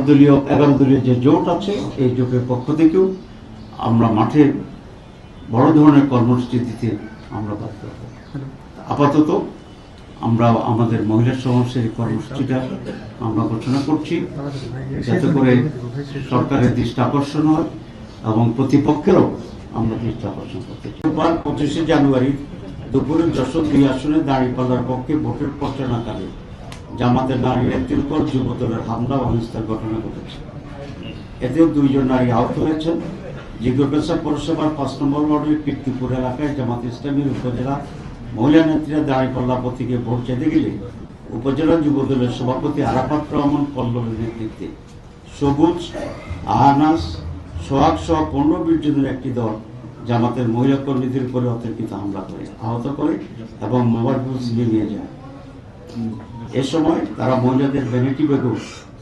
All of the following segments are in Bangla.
দলীয় 11 দলীয় যে জোট আছে এই জোটের পক্ষ থেকেও আমরা মাঠে বড় ধরনের কর্মসূচি দিতে আমরা বাধ্য হব। আপাতত আমরা আমাদের মহিলা সমাবেশের কর্মসূচিটা আমরা ঘোষণা করছি, যাতে করে সরকারের দৃষ্টি আকর্ষণ হয় এবং প্রতিপক্ষেরও আমরা দৃষ্টি আকর্ষণ করতে চাই। 25শে জানুয়ারি দুপুরে যশোর 2 আসনে দাঁড়িপাল্লার পক্ষে ভোটের প্রচারণাকালে জামাতের নারী নেত্রীর উপর যুবদলের হামলা ও হিংসার ঘটনা ঘটেছে। এতেও 2 জন নারী আহত হয়েছেন। জিগরগাছা পৌরসভার 5 নম্বর ওয়ার্ডের কীর্তিপুর এলাকায় জামাত ইসলামীর উপজেলা মহিলা নেত্রীরা দাঁড়িপাল্লা প্রতীকে ভোট চাইতে গেলে উপজেলা যুবদলের সভাপতি আরাফাত রহমান কল্লোলের নেতৃত্বে সবুজ, আহানাস, সোহাগ সহ 15-20 জনের একটি দল জামাতের মহিলা কর্মীদের উপরে অতর্কিত হামলা করে আহত করে এবং মোবাইল ফোন ছিনিয়ে নিয়ে যায়। এ সময় তারা মহিলাদের ভ্যানিটি ব্যাগও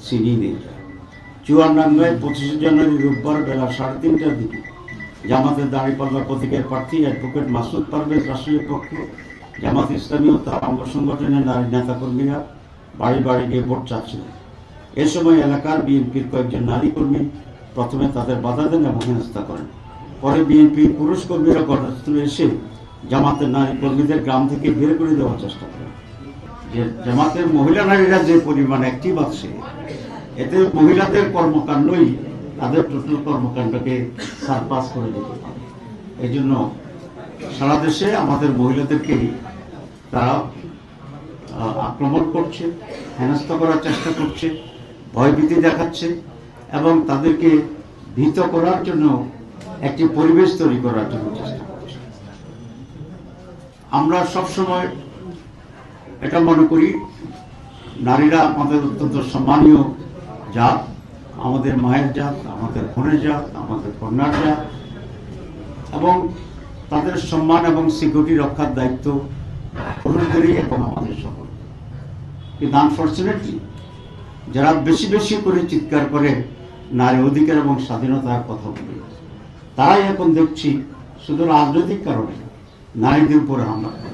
ছিনিয়ে নিয়ে যায়। চুয়াডাঙ্গায় 25শে জানুয়ারি রোববার বেলা 3:30টার দিকে জামাতের দাঁড়িপাল্লা প্রতীকের প্রার্থী অ্যাডভোকেট মাসুদ পারভেজ রাষ্ট্রীয় পক্ষে জামাত ইসলামী ও তার অঙ্গ সংগঠনের নারী নেতাকর্মীরা বাড়ি বাড়ি গিয়ে ভোট চাচ্ছিলেন। এ সময় এলাকার বিএনপির কয়েকজন নারী কর্মী প্রথমে তাদের বাধা দেন এবং হেনস্থা করেন। পরে বিএনপির পুরুষ কর্মীরা ঘটনাস্থলে এসে জামাতের নারী কর্মীদের গ্রাম থেকে বের করে দেওয়ার চেষ্টা করেন। যে জামাতের মহিলা নারীরা যে পরিমাণ অ্যাক্টিভ আছে, এতে মহিলাদের কর্মকাণ্ডই তাদের টোটাল কর্মকাণ্ডকে সারপাস করে দিতে পারে। এই জন্য সারা দেশে আমাদের মহিলাদেরকেই তারা আক্রমণ করছে, হেনস্থা করার চেষ্টা করছে, ভয়ভীতি দেখাচ্ছে এবং তাদেরকে ভীত করার জন্য একটি পরিবেশ তৈরি করার জন্য চেষ্টা করছে। আমরা সবসময় এটা মনে করি নারীরা আমাদের অত্যন্ত সম্মানীয় জাত, আমাদের মায়ের জাত, আমাদের বোনের জাত, আমাদের কন্যার জাত এবং তাদের সম্মান এবং সিকিউরিটি রক্ষার দায়িত্ব গ্রহণ করি এবং আমাদের সকল। কিন্তু আনফর্চুনেটলি যারা বেশি বেশি করে চিৎকার করে নারী অধিকার এবং স্বাধীনতার কথা বলে, তারাই এখন দেখছি শুধু রাজনৈতিক কারণে নারীদের উপরে হামলা করে।